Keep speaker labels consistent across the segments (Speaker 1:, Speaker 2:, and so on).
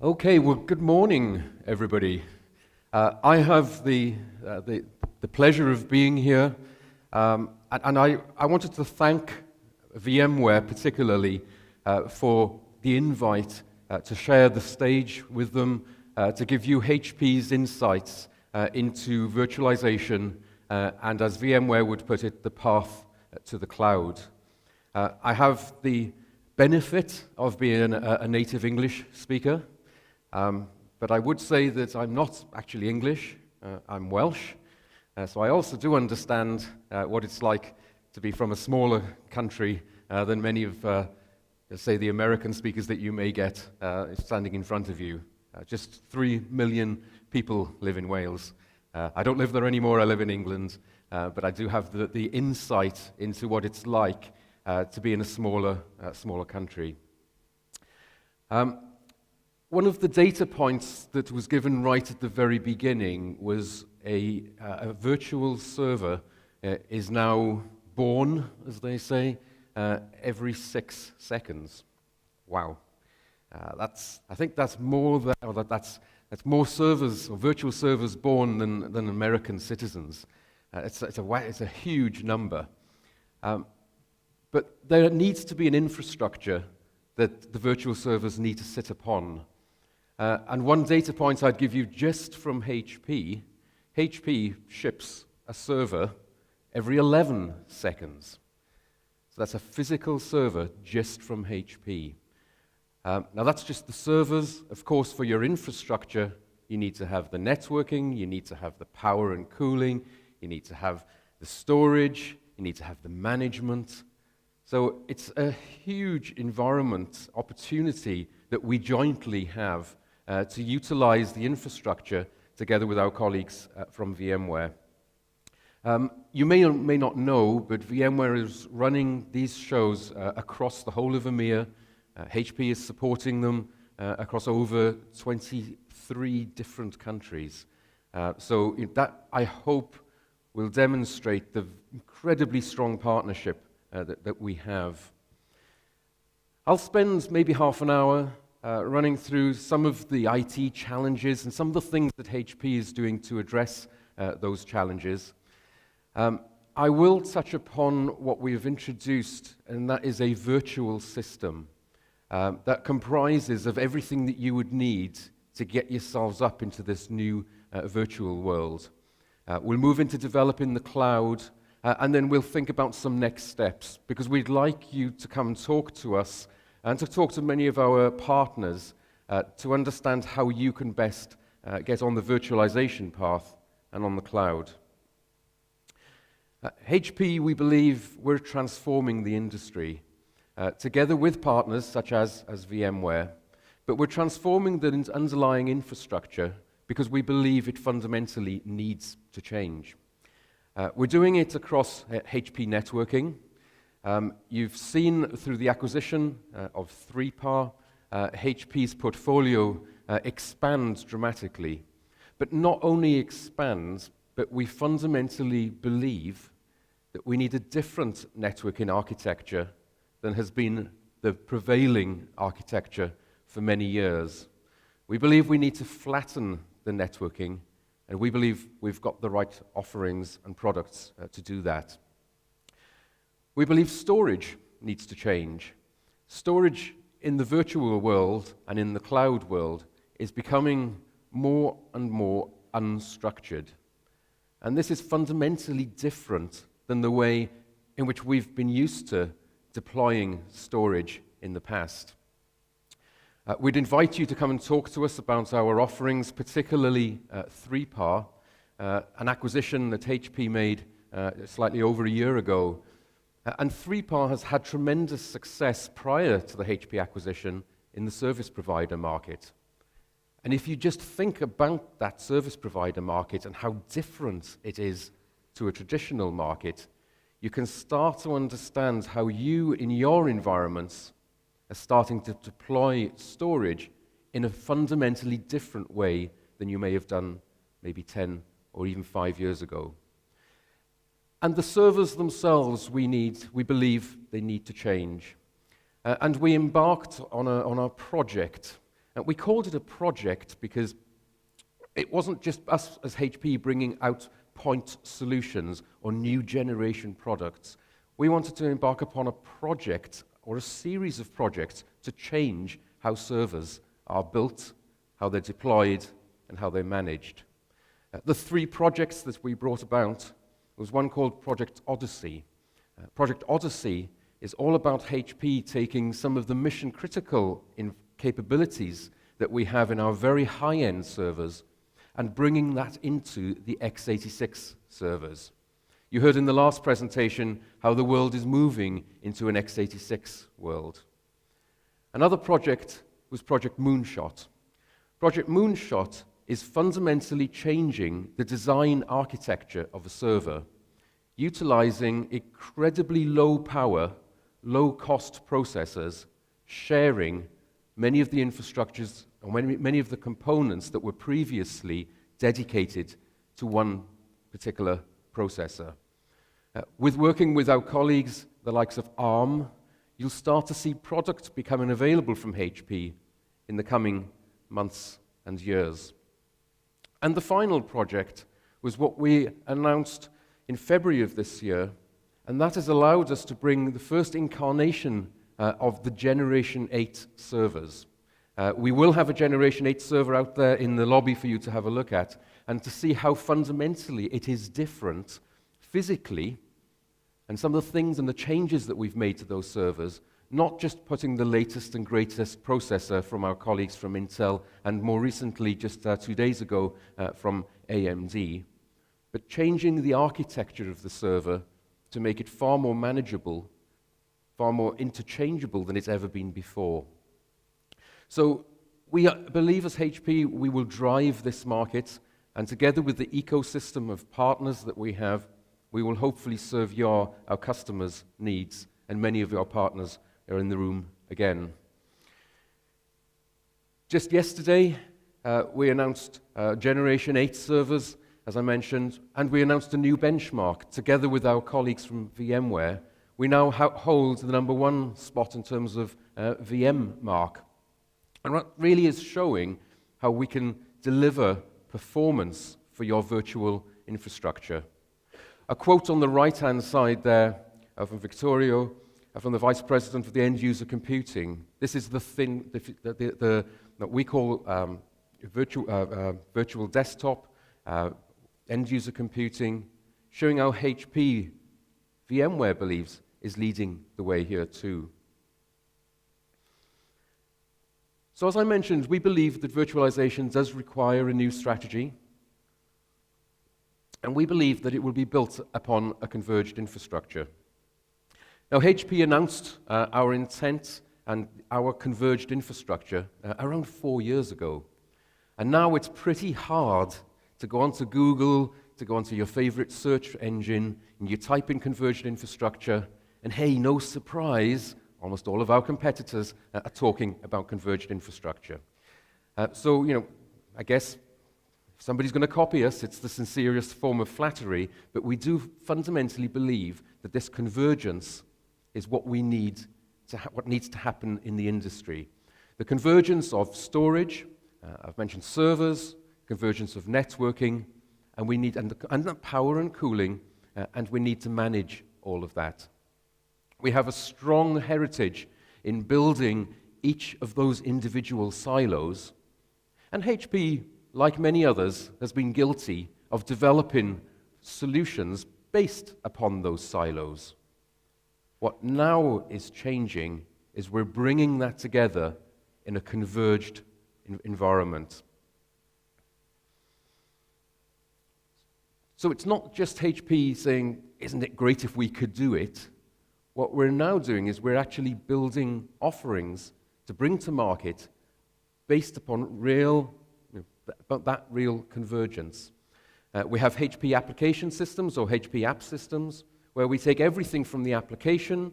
Speaker 1: Okay, well, good morning, everybody. I have the pleasure of being here, and I wanted to thank VMware particularly for the invite to share the stage with them, to give you HP's insights into virtualization, and as VMware would put it, the path to the cloud. I have the benefit of being a native English speaker. But I would say that I'm not actually English, I'm Welsh, so I also do understand what it's like to be from a smaller country than many of, say, the American speakers that you may get standing in front of you. Just 3 million people live in Wales. I don't live there anymore, I live in England, but I do have the insight into what it's like to be in a smaller country. One of the data points that was given right at the very beginning was a virtual server is now born, as they say, every 6 seconds. Wow. I think that's more that's more servers or virtual servers born than American citizens. It's a huge number. But there needs to be an infrastructure that the virtual servers need to sit upon. And one data point I'd give you just from HP ships a server every 11 seconds. So that's a physical server just from HP. Now that's just the servers. Of course, for your infrastructure, you need to have the networking, you need to have the power and cooling, you need to have the storage, you need to have the management. So it's a huge environment opportunity that we jointly have to utilize the infrastructure together with our colleagues from VMware. You may or may not know, but VMware is running these shows across the whole of EMEA. HP is supporting them across over 23 different countries. So that, I hope, will demonstrate the incredibly strong partnership that we have. I'll spend maybe half an hour running through some of the IT challenges and some of the things that HP is doing to address those challenges. I will touch upon what we have introduced, and that is a virtual system that comprises of everything that you would need to get yourselves up into this new virtual world. We'll move into developing the cloud, and then we'll think about some next steps, because we'd like you to come and talk to us and to talk to many of our partners to understand how you can best get on the virtualization path and on the cloud. HP, we believe, we're transforming the industry together with partners such as VMware, but we're transforming the underlying infrastructure because we believe it fundamentally needs to change. We're doing it across HP networking. You've seen through the acquisition of 3PAR, HP's portfolio expands dramatically. But not only expands, but we fundamentally believe that we need a different networking architecture than has been the prevailing architecture for many years. We believe we need to flatten the networking, and we believe we've got the right offerings and products to do that. We believe storage needs to change. Storage in the virtual world and in the cloud world is becoming more and more unstructured. And this is fundamentally different than the way in which we've been used to deploying storage in the past. We'd invite you to come and talk to us about our offerings, particularly 3PAR, an acquisition that HP made slightly over a year ago. And 3PAR has had tremendous success prior to the HP acquisition in the service provider market. And if you just think about that service provider market and how different it is to a traditional market, you can start to understand how you, in your environments, are starting to deploy storage in a fundamentally different way than you may have done maybe 10 or even 5 years ago. And the servers themselves we believe they need to change. And we embarked on a project And we called it a project because it wasn't just us as HP bringing out point solutions or new generation products. We wanted to embark upon a project or a series of projects to change how servers are built, how they're deployed, and how they're managed. The 3 projects that we brought about was one called Project Odyssey. Project Odyssey is all about HP taking some of the mission-critical capabilities that we have in our very high-end servers and bringing that into the x86 servers. You heard in the last presentation how the world is moving into an x86 world. Another project was Project Moonshot. Project Moonshot is fundamentally changing the design architecture of a server, utilizing incredibly low power, low cost processors, sharing many of the infrastructures or many of the components that were previously dedicated to one particular processor. With working with our colleagues, the likes of ARM, you'll start to see products becoming available from HP in the coming months and years. And the final project was what we announced in February of this year, and that has allowed us to bring the first incarnation of the Generation 8 servers. We will have a Generation 8 server out there in the lobby for you to have a look at, and to see how fundamentally it is different physically, and some of the things and the changes that we've made to those servers, not just putting the latest and greatest processor from our colleagues from Intel, and more recently, just 2 days ago, from AMD, but changing the architecture of the server to make it far more manageable, far more interchangeable than it's ever been before. So we believe as HP we will drive this market, and together with the ecosystem of partners that we have, we will hopefully serve our customers' needs, and many of our partners are in the room again. Just yesterday, we announced Generation 8 servers, as I mentioned, and we announced a new benchmark together with our colleagues from VMware. We now hold the #1 spot in terms of VM mark. And that really is showing how we can deliver performance for your virtual infrastructure. A quote on the right-hand side there from Victorio, from the Vice President of the End User Computing. This is the thing that we call virtual desktop, end user computing, showing how HP VMware believes is leading the way here too. So as I mentioned, we believe that virtualization does require a new strategy, and we believe that it will be built upon a converged infrastructure. Now, HP announced our intent and our converged infrastructure around 4 years ago, and now it's pretty hard to go onto Google, to go onto your favorite search engine, and you type in converged infrastructure, and hey, no surprise, almost all of our competitors are talking about converged infrastructure. So, I guess if somebody's going to copy us, it's the sincerest form of flattery, but we do fundamentally believe that this convergence is what we need what needs to happen in the industry. The convergence of storage, I've mentioned servers, convergence of networking, and we need and the power and cooling, and we need to manage all of that. We have a strong heritage in building each of those individual silos, and HP, like many others, has been guilty of developing solutions based upon those silos. What now is changing is we're bringing that together in a converged environment. So it's not just HP saying, isn't it great if we could do it? What we're now doing is we're actually building offerings to bring to market based upon that real convergence. We have HP application systems or HP app systems, where we take everything from the application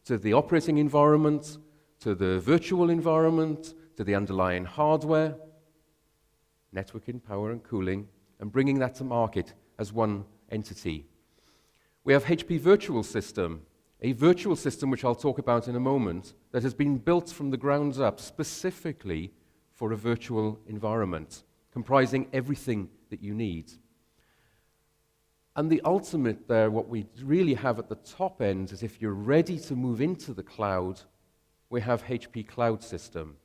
Speaker 1: to the operating environment, to the virtual environment, to the underlying hardware, networking, power and cooling, and bringing that to market as one entity. We have HP VirtualSystem, a virtual system which I'll talk about in a moment, that has been built from the ground up specifically for a virtual environment, comprising everything that you need. And the ultimate there, what we really have at the top end, is if you're ready to move into the cloud, we have HP Cloud System,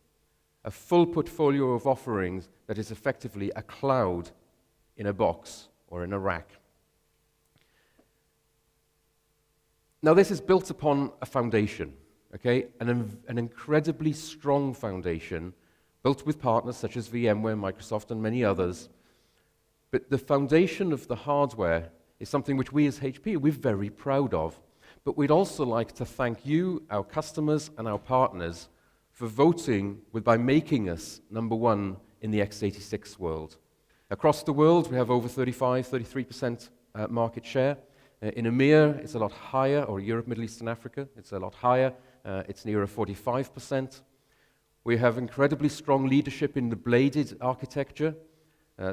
Speaker 1: a full portfolio of offerings that is effectively a cloud in a box or in a rack. Now, this is built upon a foundation, okay? An incredibly strong foundation built with partners such as VMware, Microsoft, and many others. But the foundation of the hardware is something which we as HP, we're very proud of. But we'd also like to thank you, our customers, and our partners for voting by making us number one in the x86 world. Across the world, we have over 33% market share. In EMEA, it's a lot higher, or Europe, Middle East, and Africa, it's a lot higher. It's nearer 45%. We have incredibly strong leadership in the bladed architecture.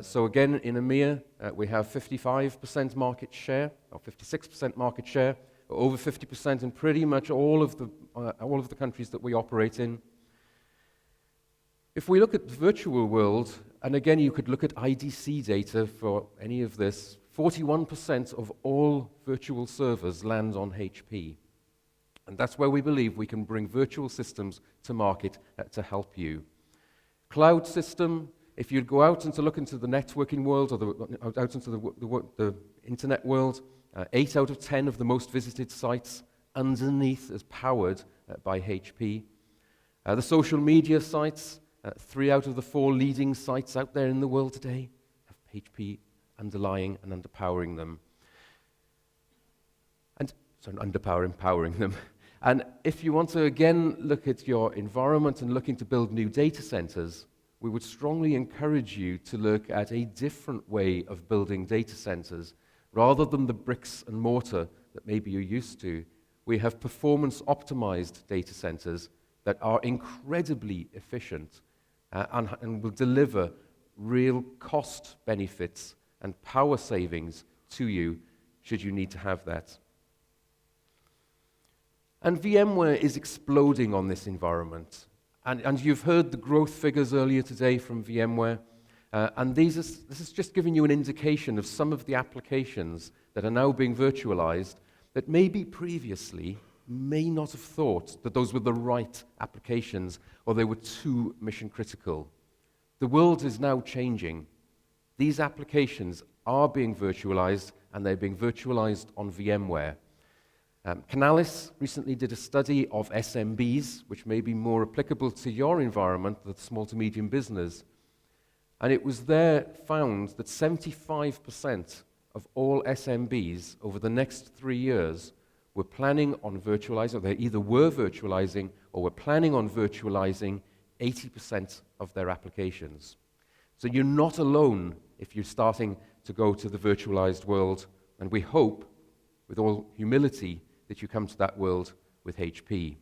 Speaker 1: So again, in EMEA, we have 55% market share, or 56% market share, over 50% in pretty much all of the countries that we operate in. If we look at the virtual world, and again, you could look at IDC data for any of this, 41% of all virtual servers land on HP. And that's where we believe we can bring virtual systems to market to help you. Cloud system, if you go out and to look into the networking world, or out into the internet world, 8 out of 10 of the most visited sites underneath is powered by HP. The social media sites, 3 out of the 4 leading sites out there in the world today have HP underlying and underpowering them. Empowering them. And if you want to again look at your environment and looking to build new data centers, we would strongly encourage you to look at a different way of building data centers. Rather than the bricks and mortar that maybe you're used to, we have performance-optimized data centers that are incredibly efficient and will deliver real cost benefits and power savings to you should you need to have that. And VMware is exploding on this environment. And you've heard the growth figures earlier today from VMware. And this is just giving you an indication of some of the applications that are now being virtualized that maybe previously may not have thought that those were the right applications or they were too mission critical. The world is now changing. These applications are being virtualized, and they're being virtualized on VMware. Canalys recently did a study of SMBs, which may be more applicable to your environment, the small to medium business. And it was there found that 75% of all SMBs over the next 3 years were planning on virtualizing, or they either were virtualizing or were planning on virtualizing 80% of their applications. So you're not alone if you're starting to go to the virtualized world, and we hope, with all humility, that you come to that world with HP.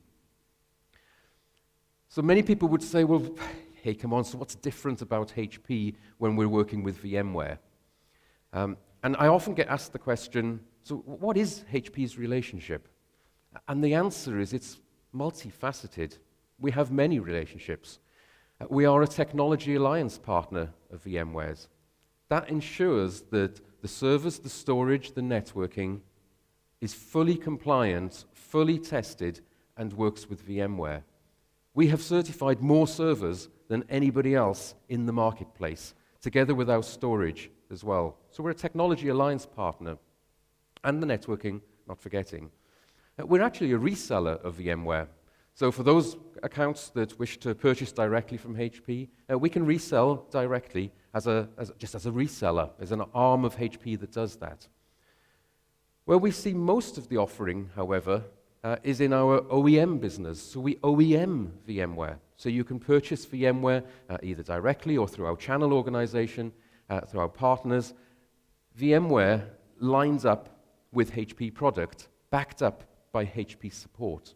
Speaker 1: So many people would say, well, hey, come on, so what's different about HP when we're working with VMware? And I often get asked the question, so what is HP's relationship? And the answer is it's multifaceted. We have many relationships. We are a technology alliance partner of VMware's. That ensures that the servers, the storage, the networking is fully compliant, fully tested, and works with VMware. We have certified more servers than anybody else in the marketplace, together with our storage as well. So we're a technology alliance partner. And the networking, not forgetting. We're actually a reseller of VMware. So for those accounts that wish to purchase directly from HP, we can resell directly just as a reseller, as an arm of HP that does that. Where we see most of the offering, however, is in our OEM business. So we OEM VMware. So you can purchase VMware either directly or through our channel organization, through our partners. VMware lines up with HP product, backed up by HP support.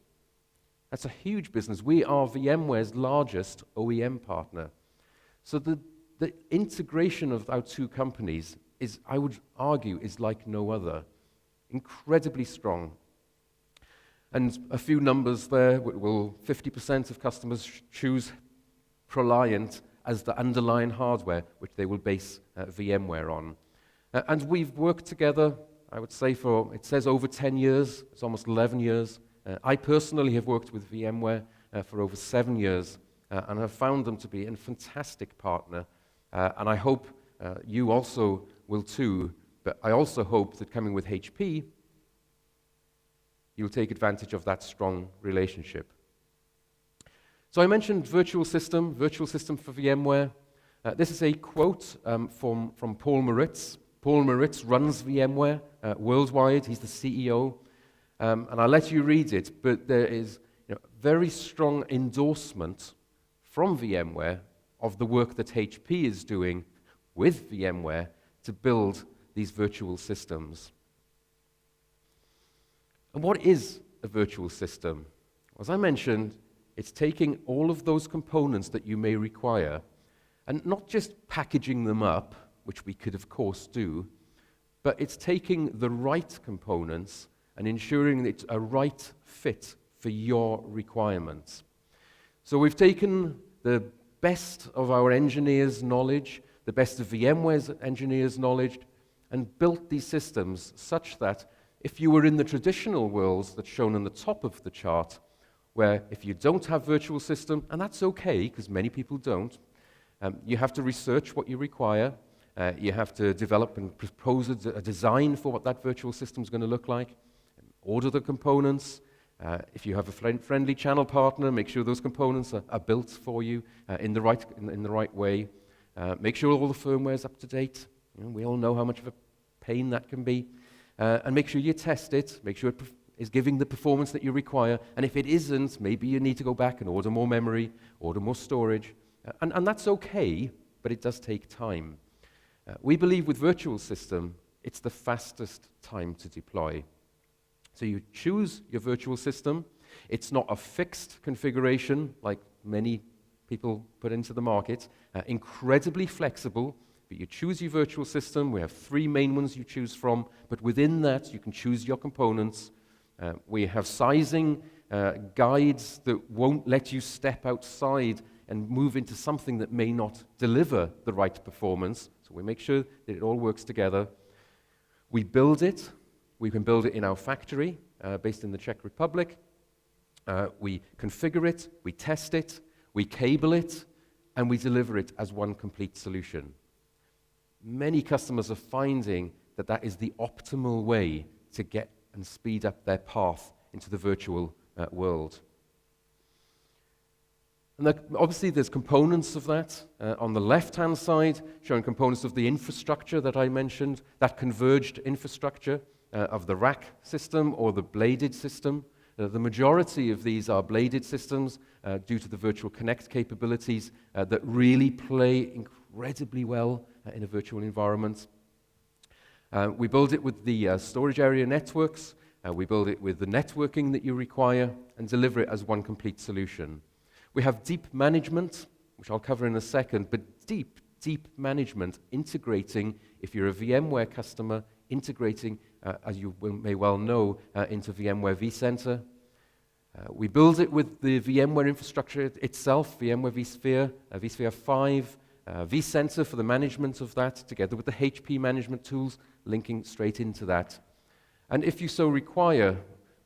Speaker 1: That's a huge business. We are VMware's largest OEM partner. So the integration of our two companies is, I would argue, is like no other. Incredibly strong. And a few numbers there. 50% of customers choose ProLiant as the underlying hardware which they will base VMware on. And we've worked together, I would say, for, it says over 10 years, it's almost 11 years. I personally have worked with VMware for over 7 years, and have found them to be a fantastic partner. And I hope you also will too, but I also hope that coming with HP, you'll take advantage of that strong relationship. So I mentioned VirtualSystem for VMware. This is a quote from Paul Moritz. Paul Moritz runs VMware worldwide. He's the CEO. And I'll let you read it, but there is very strong endorsement from VMware of the work that HP is doing with VMware to build these virtual systems. And what is a virtual system? As I mentioned, it's taking all of those components that you may require and not just packaging them up, which we could of course do, but it's taking the right components and ensuring that it's a right fit for your requirements. So we've taken the best of our engineers' knowledge, the best of VMware's engineers' knowledge, and built these systems such that if you were in the traditional worlds that's shown on the top of the chart, where if you don't have virtual system, and that's okay, because many people don't, you have to research what you require, you have to develop and propose a design for what that virtual system is going to look like, order the components. If you have a friendly channel partner, make sure those components are built for you in the right way. Make sure all the firmware is up to date. We all know how much of a pain that can be. And make sure you test it, make sure it is giving the performance that you require, and if it isn't, maybe you need to go back and order more memory, order more storage, and that's okay, but it does take time. We believe with VirtualSystem, it's the fastest time to deploy. So you choose your virtual system. It's not a fixed configuration like many people put into the market, incredibly flexible. But you choose your virtual system. We have 3 main ones you choose from, but within that, you can choose your components. We have sizing guides that won't let you step outside and move into something that may not deliver the right performance. So we make sure that it all works together. We build it. We can build it in our factory based in the Czech Republic. We configure it, we test it, we cable it, and we deliver it as one complete solution. Many customers are finding that that is the optimal way to get and speed up their path into the virtual world. And obviously there's components of that. On the left-hand side, showing components of the infrastructure that I mentioned, that converged infrastructure of the rack system or the bladed system. The majority of these are bladed systems due to the virtual connect capabilities that really play incredibly well in a virtual environment. We build it with the storage area networks. We build it with the networking that you require and deliver it as one complete solution. We have deep management, which I'll cover in a second, but deep management integrating, if you're a VMware customer, integrating, as you may well know, into VMware vCenter. We build it with the VMware infrastructure itself, VMware vSphere, vSphere 5, vCenter for the management of that, together with the HP management tools, linking straight into that. And if you so require,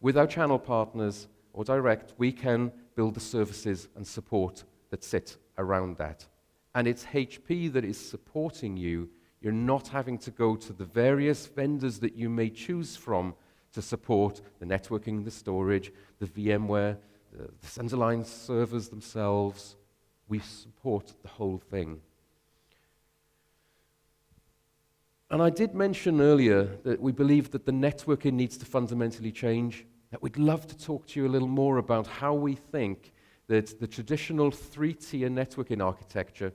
Speaker 1: with our channel partners or direct, we can build the services and support that sit around that. And it's HP that is supporting you. You're not having to go to the various vendors that you may choose from to support the networking, the storage, the VMware, the underlying servers themselves. We support the whole thing. And I did mention earlier that we believe that the networking needs to fundamentally change. That we'd love to talk to you a little more about how we think that the traditional 3-tier networking architecture,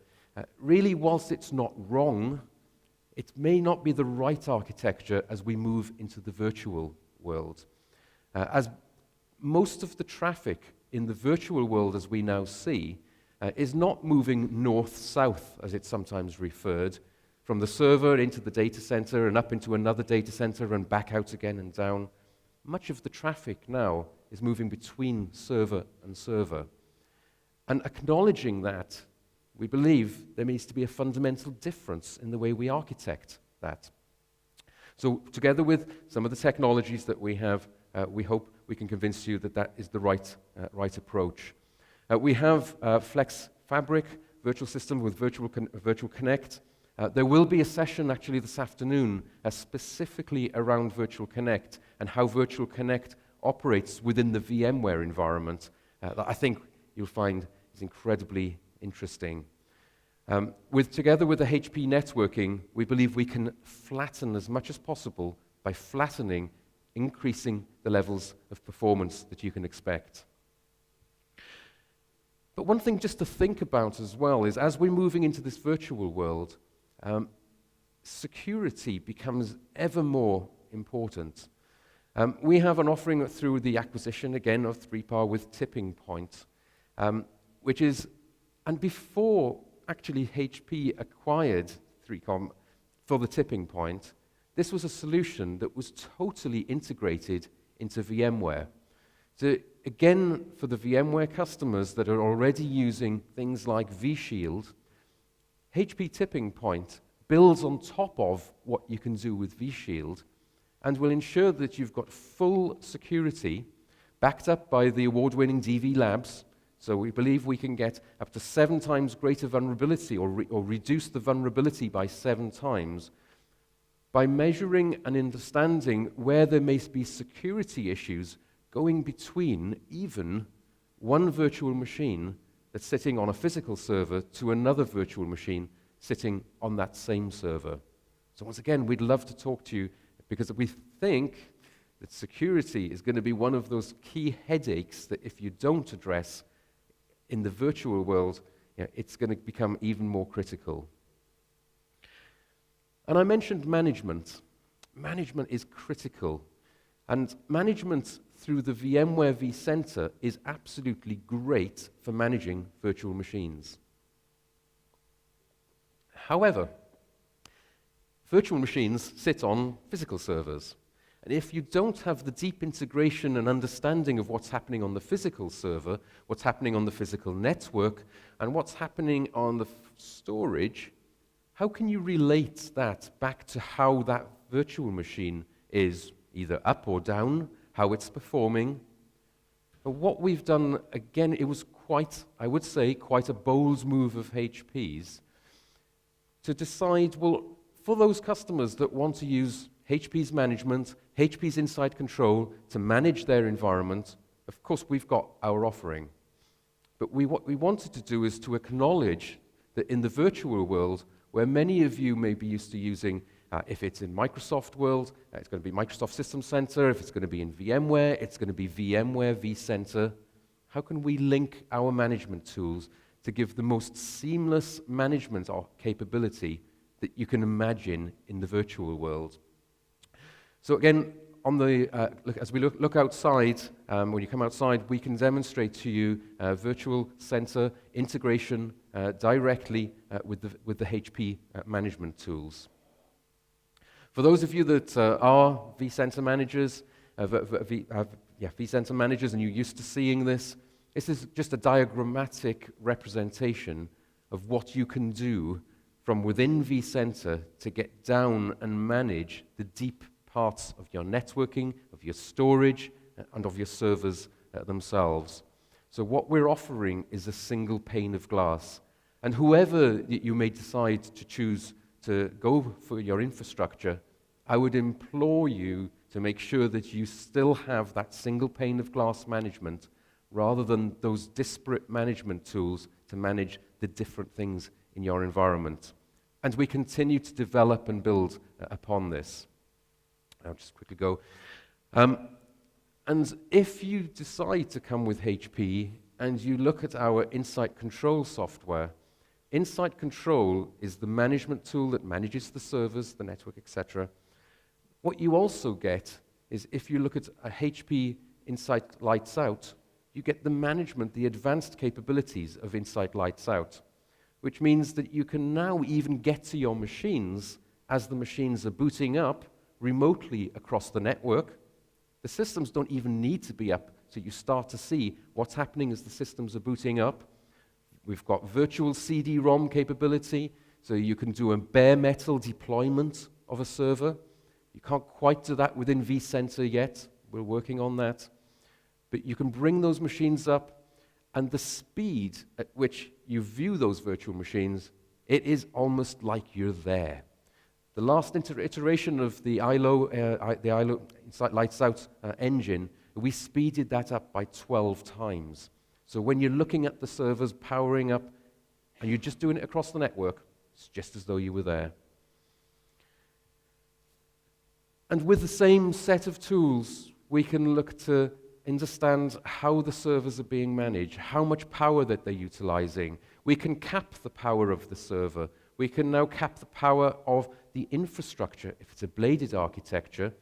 Speaker 1: really, whilst it's not wrong, it may not be the right architecture as we move into the virtual world. As most of the traffic in the virtual world, as we now see, is not moving north-south, as it's sometimes referred, from the server into the data center and up into another data center and back out again and down. Much of the traffic now is moving between server and server. And acknowledging that we believe there needs to be a fundamental difference in the way we architect that. So together with some of the technologies that we have, we hope we can convince you that that is the right approach. We have Flex Fabric, VirtualSystem with Virtual Connect. There will be a session actually this afternoon specifically around Virtual Connect and how Virtual Connect operates within the VMware environment that I think you'll find is incredibly interesting. Together with the HP networking, we believe we can flatten as much as possible by increasing the levels of performance that you can expect. But one thing just to think about as well is as we're moving into this virtual world, security becomes ever more important. We have an offering through the acquisition, again, of 3PAR with Tipping Point, which is, and before actually HP acquired 3Com for the Tipping Point, this was a solution that was totally integrated into VMware. So again, for the VMware customers that are already using things like vShield, HP Tipping Point builds on top of what you can do with vShield and will ensure that you've got full security backed up by the award-winning DV Labs. So we believe we can get up to 7 times greater vulnerability or reduce the vulnerability by 7 times by measuring and understanding where there may be security issues going between even one virtual machine that's sitting on a physical server to another virtual machine sitting on that same server. So once again, we'd love to talk to you because we think that security is going to be one of those key headaches that if you don't address in the virtual world, it's going to become even more critical. And I mentioned management. Management is critical. And management through the VMware vCenter is absolutely great for managing virtual machines. However, virtual machines sit on physical servers. And if you don't have the deep integration and understanding of what's happening on the physical server, what's happening on the physical network, and what's happening on the storage, how can you relate that back to how that virtual machine is either up or down, how it's performing? But what we've done, again, it was quite, I would say, quite a bold move of HP's to decide, well, for those customers that want to use HP's management, HP's inside control to manage their environment, of course, we've got our offering. But what we wanted to do is to acknowledge that in the virtual world, where many of you may be used to using, if it's in Microsoft world, it's going to be Microsoft System Center. If it's going to be in VMware, it's going to be VMware vCenter. How can we link our management tools to give the most seamless management capability that you can imagine in the virtual world? So again, as we look outside, when you come outside, we can demonstrate to you virtual center integration directly with the HP management tools. For those of you that are vCenter managers, vCenter managers, and you're used to seeing this is just a diagrammatic representation of what you can do from within vCenter to get down and manage the deep parts of your networking, of your storage, and of your servers themselves. So what we're offering is a single pane of glass. And whoever you may decide to choose to go for your infrastructure, I would implore you to make sure that you still have that single pane of glass management rather than those disparate management tools to manage the different things in your environment. And we continue to develop and build upon this. I'll just quickly go. And if you decide to come with HP and you look at our Insight Control software, Insight Control is the management tool that manages the servers, the network, etc. What you also get is if you look at a HP Insight Lights Out, you get the management, the advanced capabilities of Insight Lights Out, which means that you can now even get to your machines as the machines are booting up remotely across the network. The systems don't even need to be up, so you start to see what's happening as the systems are booting up. We've got virtual CD-ROM capability, so you can do a bare metal deployment of a server. You can't quite do that within vCenter yet. We're working on that. But you can bring those machines up, and the speed at which you view those virtual machines, it is almost like you're there. The last iteration of the ILO Lights Out engine, we speeded that up by 12 times. So when you're looking at the servers powering up, and you're just doing it across the network, it's just as though you were there. And with the same set of tools, we can look to understand how the servers are being managed, how much power that they're utilizing. We can cap the power of the server. We can now cap the power of the infrastructure. If it's a bladed architecture,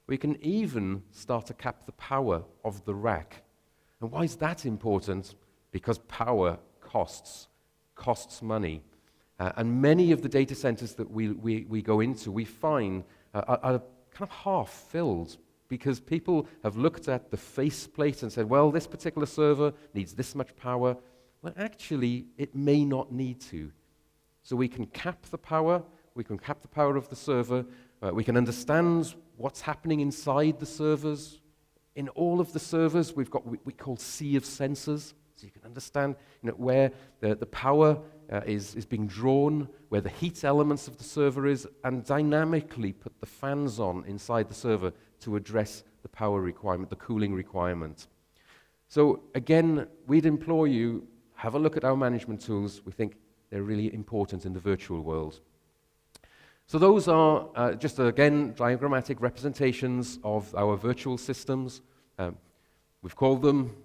Speaker 1: we can even start to cap the power of the rack. And why is that important? Because power costs money. And many of the data centers that we go into, we find are kind of half filled, because people have looked at the faceplate and said, well, this particular server needs this much power. Well, actually, it may not need to. So we can cap the power, we can cap the power of the server, we can understand what's happening inside the servers. In all of the servers, we've got what we call sea of sensors, so you can understand where the power is being drawn, where the heat elements of the server is, and dynamically put the fans on inside the server to address the power requirement, the cooling requirement. So again, we'd implore you, have a look at our management tools. We think they're really important in the virtual world. So those are just, again, diagrammatic representations of our virtual systems. We've called them,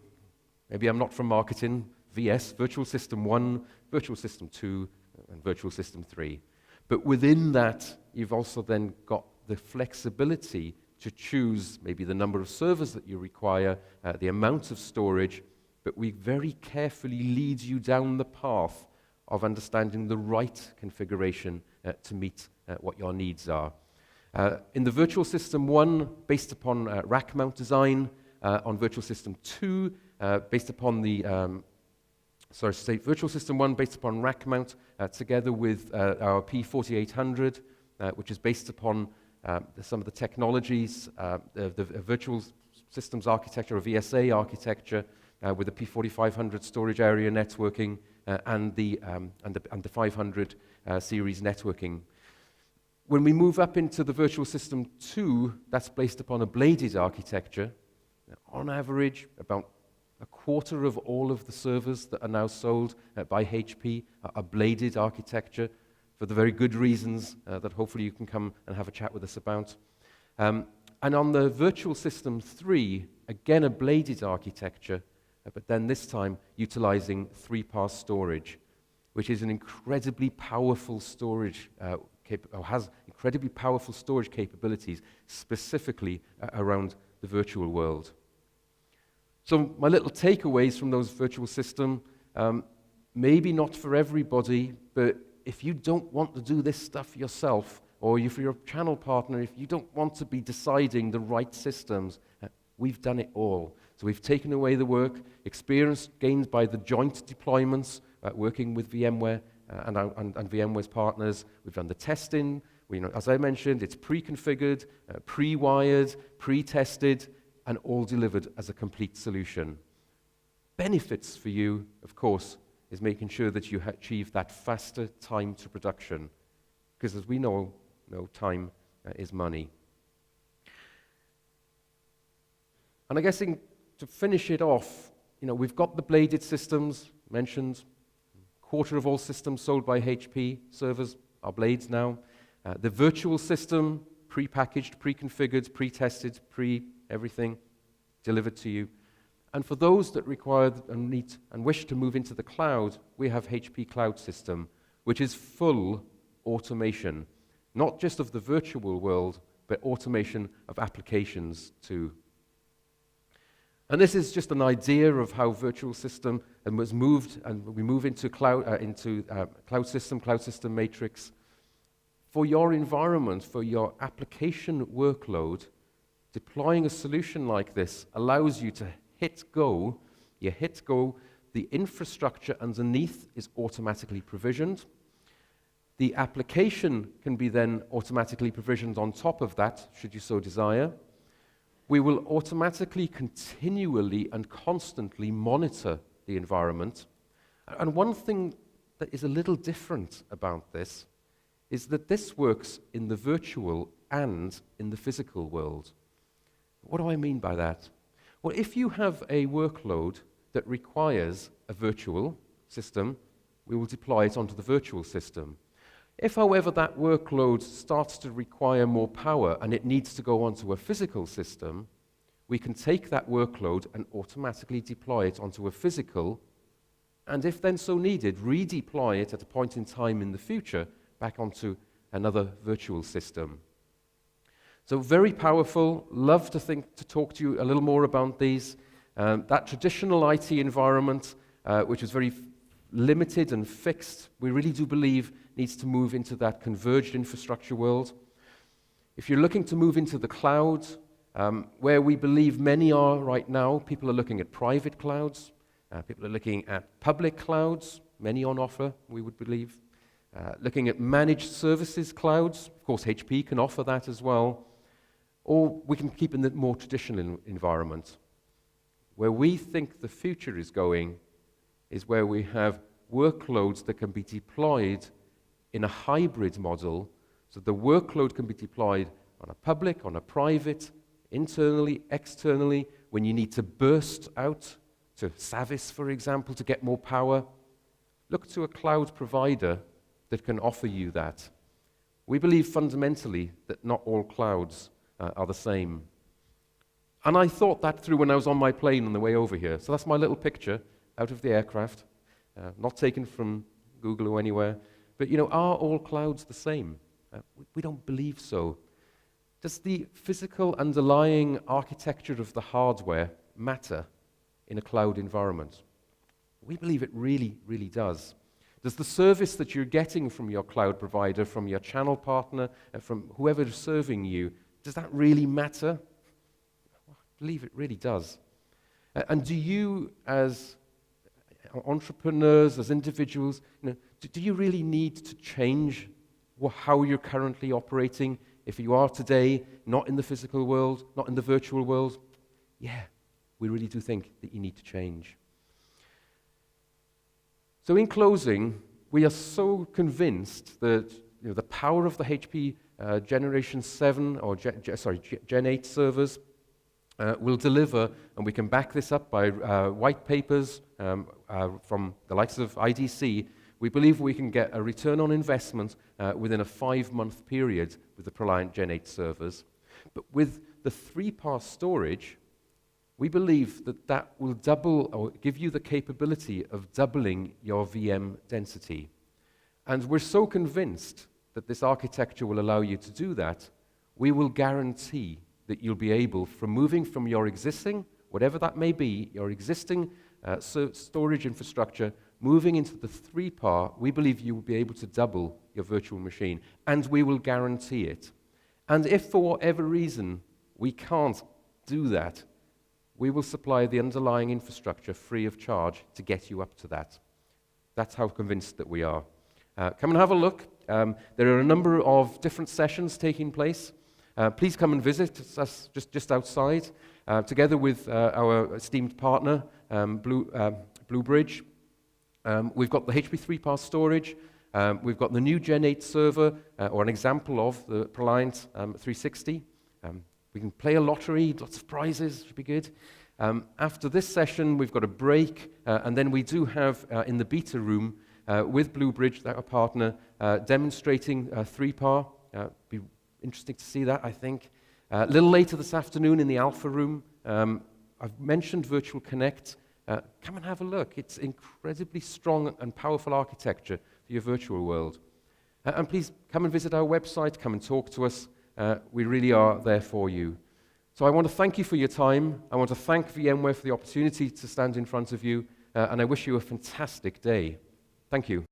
Speaker 1: maybe I'm not from marketing, VS, Virtual System 1, Virtual System 2, and Virtual System 3. But within that, you've also then got the flexibility to choose maybe the number of servers that you require, the amount of storage, but we very carefully lead you down the path of understanding the right configuration to meet what your needs are. In the Virtual System 1, based upon rack mount design, on Virtual System 2, based upon the Virtual System 1 based upon rack mount, together with our P4800, which is based upon some of the technologies, the Virtual Systems architecture, or VSA architecture, with the P4500 storage area networking and the 500 series networking. When we move up into the Virtual System 2, that's based upon a bladed architecture. On average, about a quarter of all of the servers that are now sold by HP are bladed architecture, for the very good reasons that hopefully you can come and have a chat with us about. And on the Virtual System 3, again a bladed architecture, but then this time utilizing 3-pass storage, which is an incredibly powerful storage, has incredibly powerful storage capabilities, specifically around the virtual world. So my little takeaways from those virtual systems, maybe not for everybody, but if you don't want to do this stuff yourself, or if you're a channel partner, if you don't want to be deciding the right systems, we've done it all. So we've taken away the work, experience gained by the joint deployments, working with VMware and VMware's partners. We've done the testing. As I mentioned, it's pre-configured, pre-wired, pre-tested, and all delivered as a complete solution. Benefits for you, of course, is making sure that you achieve that faster time to production, because as we know, time is money. And I guess to finish it off, we've got the bladed systems mentioned. Quarter of all systems sold by HP servers are blades now. The virtual system, pre-packaged, pre-configured, pre-tested, everything delivered to you. And for those that require and need and wish to move into the cloud, we have HP Cloud System, which is full automation, not just of the virtual world, but automation of applications too. And this is just an idea of how virtual system was moved, and we move into cloud system matrix. For your environment, for your application workload, deploying a solution like this allows you to hit go. You hit go. The infrastructure underneath is automatically provisioned. The application can be then automatically provisioned on top of that, should you so desire. We will automatically, continually, and constantly monitor the environment. And one thing that is a little different about this is that this works in the virtual and in the physical world. What do I mean by that? Well, if you have a workload that requires a virtual system, we will deploy it onto the virtual system. If, however, that workload starts to require more power and it needs to go onto a physical system, we can take that workload and automatically deploy it onto a physical, and if then so needed, redeploy it at a point in time in the future back onto another virtual system. So very powerful. Love to talk to you a little more about these. That traditional IT environment, which is very limited and fixed, we really do believe needs to move into that converged infrastructure world. If you're looking to move into the cloud, where we believe many are right now, people are looking at private clouds, people are looking at public clouds, many on offer, we would believe. Looking at managed services clouds, of course HP can offer that as well. Or we can keep in the more traditional environment. Where we think the future is going is where we have workloads that can be deployed in a hybrid model, so the workload can be deployed on a public, on a private, internally, externally, when you need to burst out to Savis, for example, to get more power. Look to a cloud provider that can offer you that. We believe fundamentally that not all clouds are the same. And I thought that through when I was on my plane on the way over here. So that's my little picture out of the aircraft, not taken from Google or anywhere. But, you know, are all clouds the same? We don't believe so. Does the physical underlying architecture of the hardware matter in a cloud environment? We believe it really, really does. Does the service that you're getting from your cloud provider, from your channel partner, from whoever is serving you, does that really matter? I believe it really does. And do you, as entrepreneurs, as individuals, do you really need to change how you're currently operating if you are today not in the physical world, not in the virtual world? Yeah, we really do think that you need to change. So in closing, we are so convinced that the power of the HP Generation 7 or Gen 8 servers will deliver, and we can back this up by white papers from the likes of IDC. We believe we can get a return on investment within a 5-month period with the ProLiant Gen 8 servers. But with the 3-part storage, we believe that that will double or give you the capability of doubling your VM density. And we're so convinced that this architecture will allow you to do that, we will guarantee that you'll be able, from moving from your existing, whatever that may be, your existing storage infrastructure, moving into the 3-part, we believe you will be able to double your virtual machine, and we will guarantee it. And if for whatever reason we can't do that, we will supply the underlying infrastructure free of charge to get you up to that. That's how convinced that we are. Come and have a look. There are a number of different sessions taking place. Please come and visit us just outside, together with our esteemed partner, Bluebridge. We've got the HP 3-part storage. We've got the new Gen 8 server, or an example of the ProLiant 360. We can play a lottery, lots of prizes, should be good. After this session, we've got a break, and then we do have, in the beta room, with Bluebridge, our partner, demonstrating 3-part. Be interesting to see that, I think. A little later this afternoon in the Alpha room, I've mentioned Virtual Connect. Come and have a look. It's incredibly strong and powerful architecture for your virtual world. And please come and visit our website, come and talk to us. We really are there for you. So I want to thank you for your time. I want to thank VMware for the opportunity to stand in front of you, and I wish you a fantastic day. Thank you.